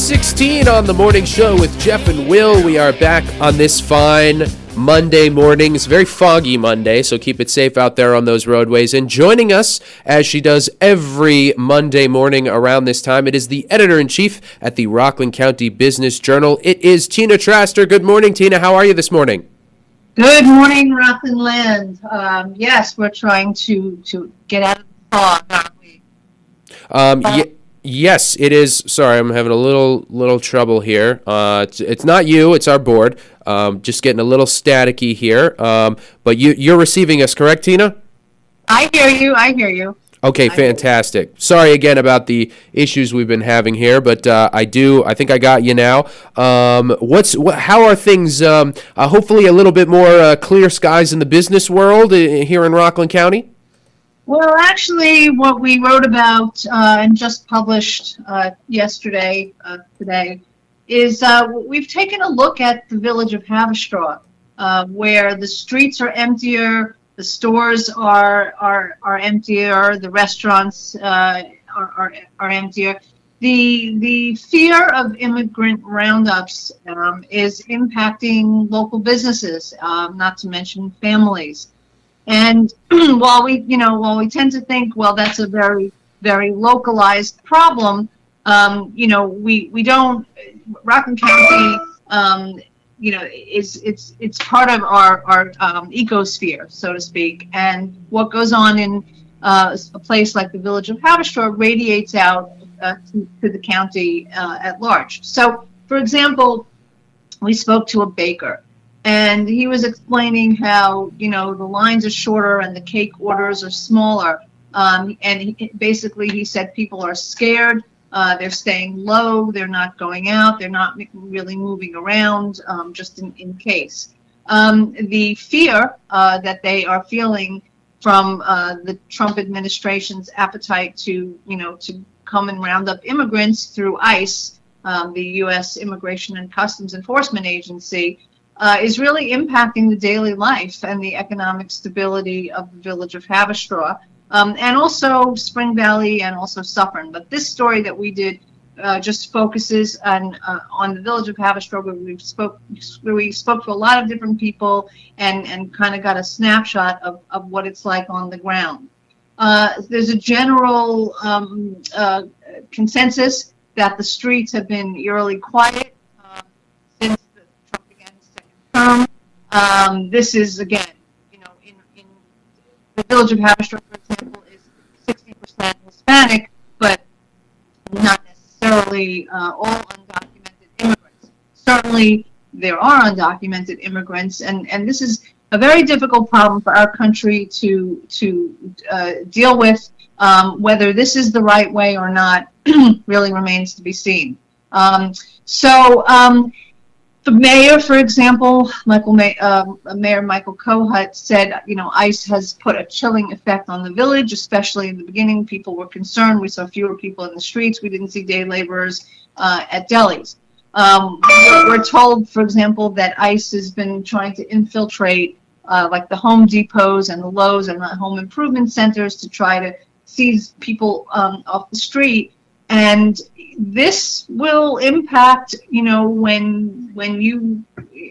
6:16 on the morning show with Jeff and Will. We are back on this fine Monday morning. It's a very foggy Monday, so keep it safe out there on those roadways. And joining us, as she does every Monday morning around this time, it is the editor-in-chief at the Rockland County Business Journal. It is Tina Traster. Good morning, Tina. How are you this morning? Good morning, Rockland Land. Yes, we're trying to get out of the fog, aren't we? Yes, it is. Sorry, I'm having a little trouble here. It's not you, it's our board. Just getting a little staticky here. But you're receiving us, correct, Tina? I hear you. Okay, fantastic. Sorry again about the issues we've been having here, but I think I got you now. How are things? Hopefully a little bit more clear skies in the business world here in Rockland County? Well, actually, what we wrote about and just published today, is we've taken a look at the village of Haverstraw, where the streets are emptier, the stores are emptier, the restaurants are emptier. The fear of immigrant roundups is impacting local businesses, not to mention families. And while we tend to think, well, that's a very, very localized problem, we don't. Rockland County, it's part of our ecosphere, so to speak. And what goes on in a place like the village of Haverstraw radiates out to the county at large. So, for example, we spoke to a baker. And he was explaining how, the lines are shorter and the cake orders are smaller. He said people are scared. They're staying low. They're not going out. They're not really moving around, just in case. The fear that they are feeling from the Trump administration's appetite to come and round up immigrants through ICE, the U.S. Immigration and Customs Enforcement Agency, is really impacting the daily life and the economic stability of the village of Haverstraw, and also Spring Valley and also Suffern. But this story that we did just focuses on the village of Haverstraw, where we spoke to a lot of different people and kind of got a snapshot of what it's like on the ground. There's a general consensus that the streets have been eerily quiet since Trump began his second term. This is, again, in the village of Haverstraw, for example, is 60% Hispanic, but not necessarily all undocumented immigrants. Certainly, there are undocumented immigrants, and this is a very difficult problem for our country to deal with. Whether this is the right way or not really remains to be seen. The mayor, for example, Mayor Michael Kohut said, ICE has put a chilling effect on the village, especially in the beginning. People were concerned. We saw fewer people in the streets. We didn't see day laborers at delis. We're told, for example, that ICE has been trying to infiltrate like the Home Depots and the Lowe's and the home improvement centers to try to seize people off the street. And this will impact, when you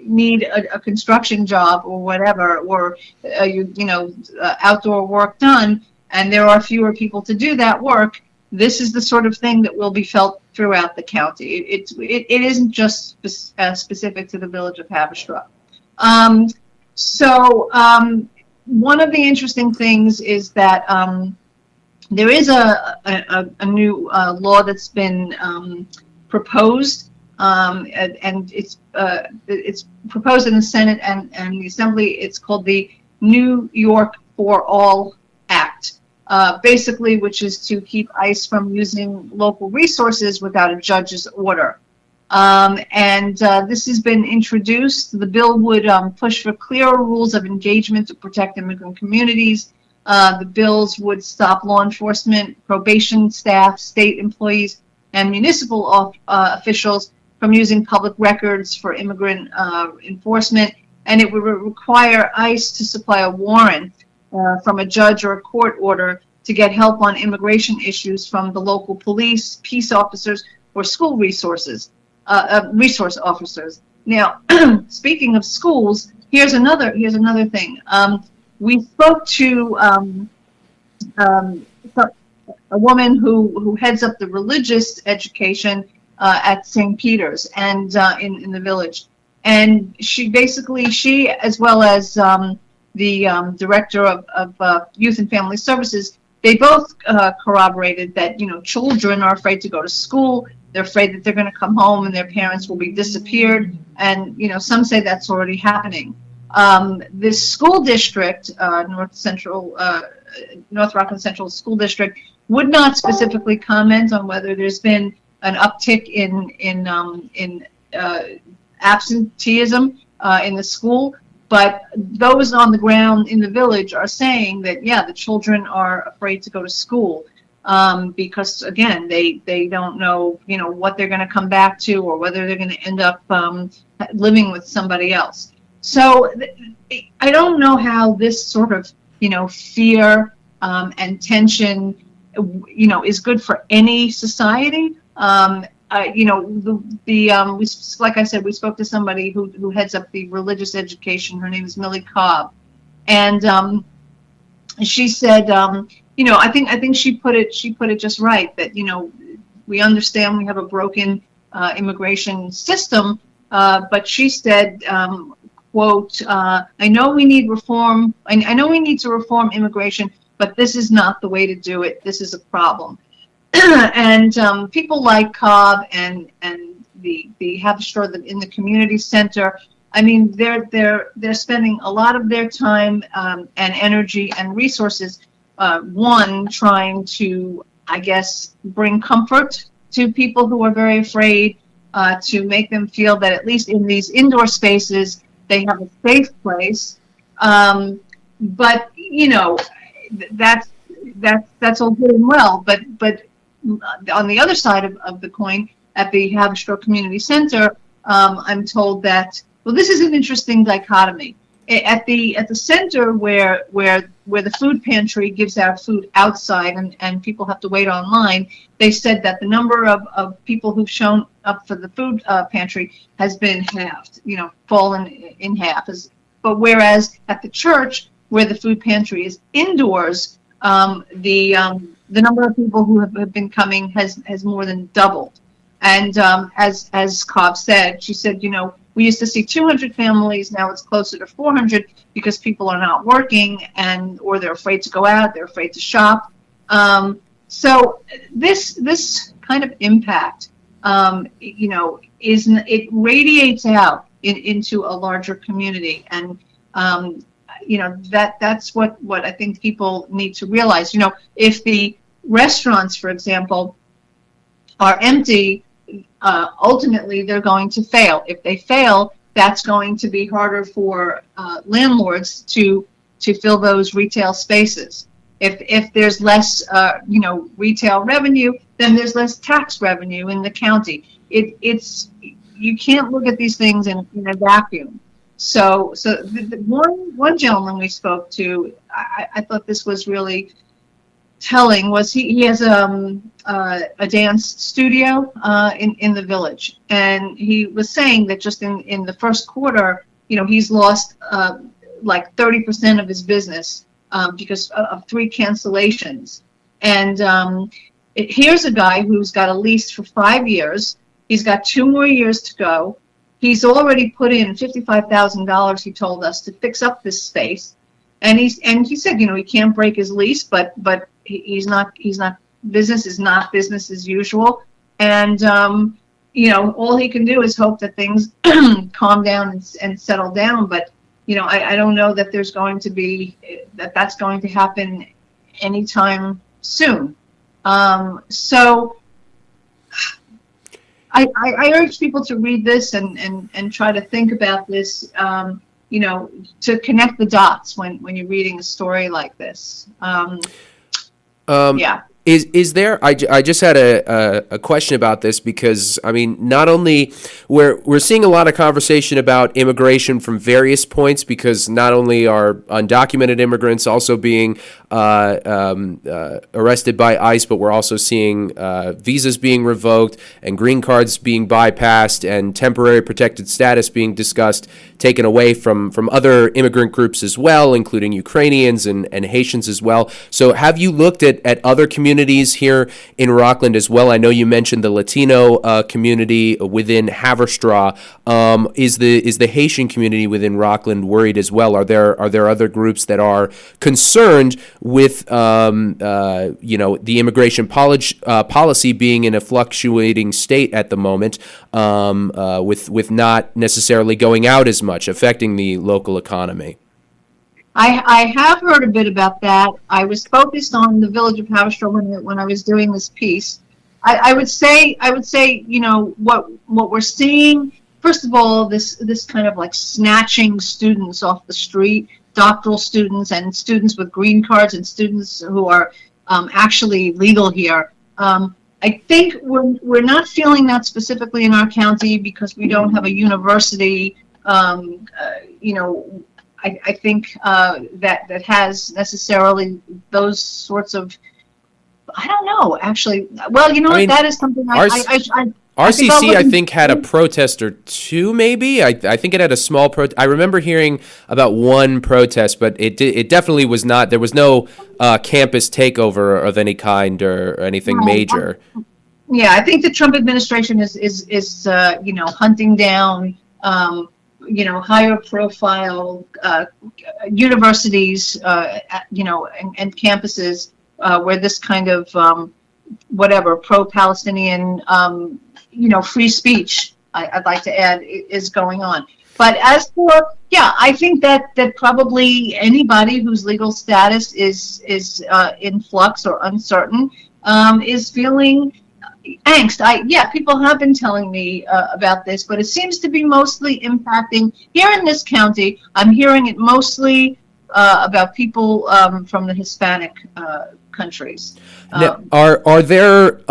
need a construction job or whatever, or outdoor work done, and there are fewer people to do that work. This is the sort of thing that will be felt throughout the county. It isn't just specific to the village of Haverstraw. One of the interesting things is that there is a new law that's been proposed, and it's proposed in the Senate and the Assembly. It's called the New York for All Act, basically, which is to keep ICE from using local resources without a judge's order. This has been introduced. The bill would push for clearer rules of engagement to protect immigrant communities. The bills would stop law enforcement, probation staff, state employees, and municipal officials from using public records for immigrant enforcement, and it would require ICE to supply a warrant from a judge or a court order to get help on immigration issues from the local police, peace officers, or school resource officers. Now, speaking of schools, here's another thing. We spoke to um, a woman who heads up the religious education at St. Peter's and in the village, and she as well as the director of youth and family services, they both corroborated that children are afraid to go to school. They're afraid that they're going to come home and their parents will be disappeared, and some say that's already happening. This school district, North Rockland Central School District, would not specifically comment on whether there's been an uptick in absenteeism in the school, but those on the ground in the village are saying that the children are afraid to go to school because again they don't know what they're going to come back to or whether they're going to end up living with somebody else. So I don't know how this sort of fear and tension is good for any society. Like I said, we spoke to somebody who heads up the religious education. Her name is Millie Cobb, and she said, I think she put it just right that we understand we have a broken immigration system, but she said, quote, I know we need reform. I know we need to reform immigration, but this is not the way to do it. This is a problem. And people like Cobb and the Haverstraw in the community center, I mean, they're spending a lot of their time and energy and resources, trying to, I guess, bring comfort to people who are very afraid, to make them feel that at least in these indoor spaces they have a safe place. But that's all good and well. But on the other side of the coin, at the Haverstraw Community Center, I'm told that, well, this is an interesting dichotomy. At the center where the food pantry gives out food outside and people have to wait online, they said that the number of people who've shown up for the food pantry has been halved, fallen in half. But whereas at the church where the food pantry is indoors, the number of people who have been coming has more than doubled. And as Cobb said, she said, we used to see 200 families, now it's closer to 400 because people are not working or they're afraid to go out, they're afraid to shop. So this kind of impact, it radiates out into a larger community, and that's what I think people need to realize. If the restaurants, for example, are empty, ultimately they're going to fail. If they fail, that's going to be harder for landlords to fill those retail spaces. If there's less retail revenue, then there's less tax revenue in the county. You can't look at these things in a vacuum. So the one gentleman we spoke to, I thought this was really telling, was he has a dance studio in the village, and he was saying that just in the first quarter, he's lost like 30% of his business because of 3 cancellations. And here's a guy who's got a lease for 5 years. He's got 2 more years to go. He's already put in $55,000, he told us, to fix up this space. And he said, he can't break his lease, but he's not business is not business as usual. And all he can do is hope that things calm down and settle down. But I don't know that there's going to be that's going to happen anytime soon. So I urge people to read this and try to think about this, to connect the dots when you're reading a story like this. Yeah. Is there? I just had a question about this because I mean, not only we're seeing a lot of conversation about immigration from various points, because not only are undocumented immigrants also being arrested by ICE, but we're also seeing visas being revoked and green cards being bypassed and temporary protected status being discussed, taken away from other immigrant groups as well, including Ukrainians and Haitians as well. So have you looked at other communities here in Rockland as well? I know you mentioned the Latino community within Haverstraw. Is the Haitian community within Rockland worried as well? Are there other groups that are concerned with the immigration policy being in a fluctuating state at the moment, with not necessarily going out as much, affecting the local economy? I have heard a bit about that. I was focused on the village of Haverstraw when I was doing this piece. I would say, what we're seeing, first of all, this kind of like snatching students off the street, doctoral students and students with green cards and students who are actually legal here. I think we're not feeling that specifically in our county because we don't have a university, I think that has necessarily those sorts of, I don't know, actually. Well, that is something RCC, I think, had a protest or two, maybe. I think it had a small protest. I remember hearing about one protest, but it definitely was not, there was no campus takeover of any kind or anything major. Yeah, I think the Trump administration is hunting down higher profile universities, and campuses where this kind of pro-Palestinian, free speech, I'd like to add, is going on. But as for, I think that probably anybody whose legal status is in flux or uncertain is feeling angst. People have been telling me about this, but it seems to be mostly impacting here in this county. I'm hearing it mostly about people from the Hispanic countries. Now, are there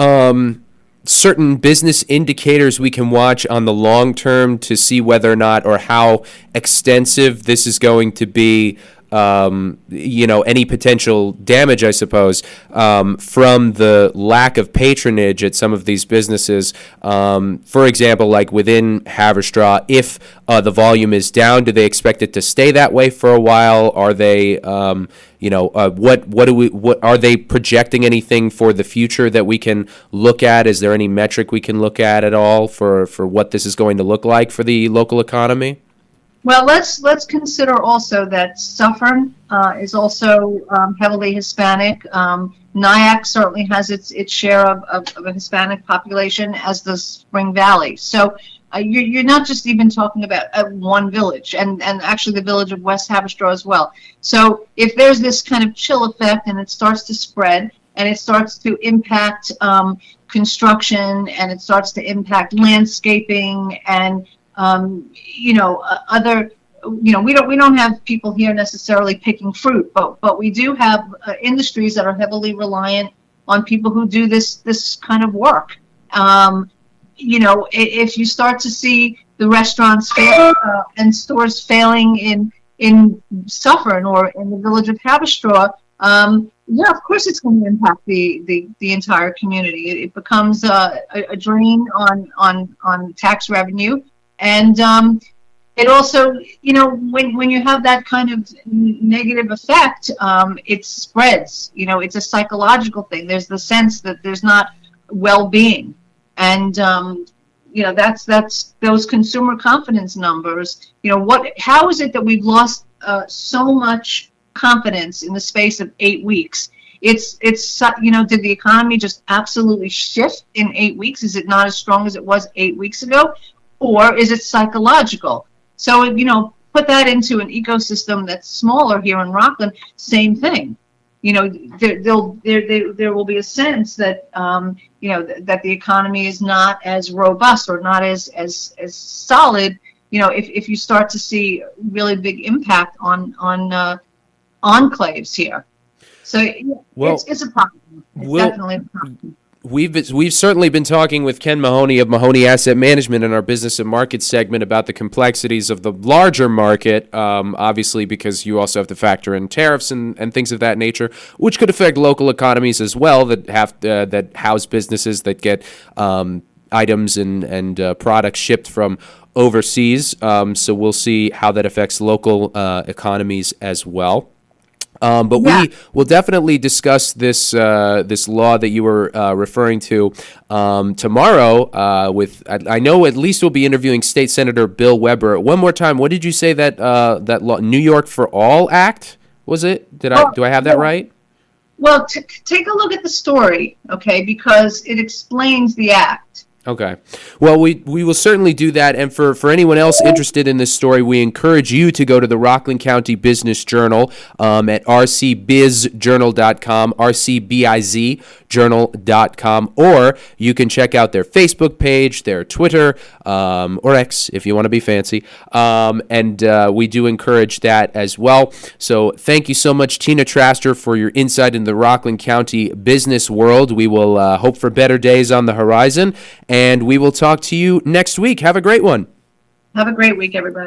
certain business indicators we can watch on the long term to see whether or not, or how extensive this is going to be? Any potential damage, I suppose, from the lack of patronage at some of these businesses. For example, like within Haverstraw, if the volume is down, do they expect it to stay that way for a while? Are they, what are they projecting anything for the future that we can look at? Is there any metric we can look at all for what this is going to look like for the local economy? Well, let's consider also that Suffern is also heavily Hispanic. Nyack certainly has its share of a Hispanic population, as does Spring Valley. So you're not just even talking about one village, and actually the village of West Haverstraw as well. So if there's this kind of chill effect and it starts to spread and it starts to impact construction and it starts to impact landscaping and we don't have people here necessarily picking fruit, but we do have industries that are heavily reliant on people who do this kind of work. If you start to see the restaurants fail, and stores failing in Suffern or in the village of Haverstraw, of course it's going to impact the entire community. It becomes a drain on tax revenue. And it also, when you have that kind of negative effect, it spreads. It's a psychological thing. There's the sense that there's not well-being, and that's those consumer confidence numbers. How is it that we've lost so much confidence in the space of 8 weeks? It's did the economy just absolutely shift in 8 weeks? Is it not as strong as it was 8 weeks ago? Or is it psychological? So, put that into an ecosystem that's smaller here in Rockland, same thing. There will be a sense that, that the economy is not as robust or not as solid, if you start to see really big impact on enclaves here. So Well, it's a problem. It's we'll, definitely a problem. we've certainly been talking with Ken Mahoney of Mahoney Asset Management in our business and market segment about the complexities of the larger market, obviously because you also have to factor in tariffs and things of that nature, which could affect local economies as well that house businesses that get items and products shipped from overseas. So we'll see how that affects local economies as well. But Yeah. we will definitely discuss this law that you were referring to tomorrow. I know at least we'll be interviewing State Senator Bill Weber. One more time, what did you say that law, New York for All Act, was it? Do I have that right? Well, take a look at the story, okay, because it explains the act. Okay. Well, we will certainly do that. And for anyone else interested in this story, we encourage you to go to the Rockland County Business Journal at rcbizjournal.com, rcbizjournal.com, or you can check out their Facebook page, their Twitter, or X if you want to be fancy. And we do encourage that as well. So thank you so much, Tina Traster, for your insight in the Rockland County business world. We will hope for better days on the horizon. And we will talk to you next week. Have a great one. Have a great week, everybody.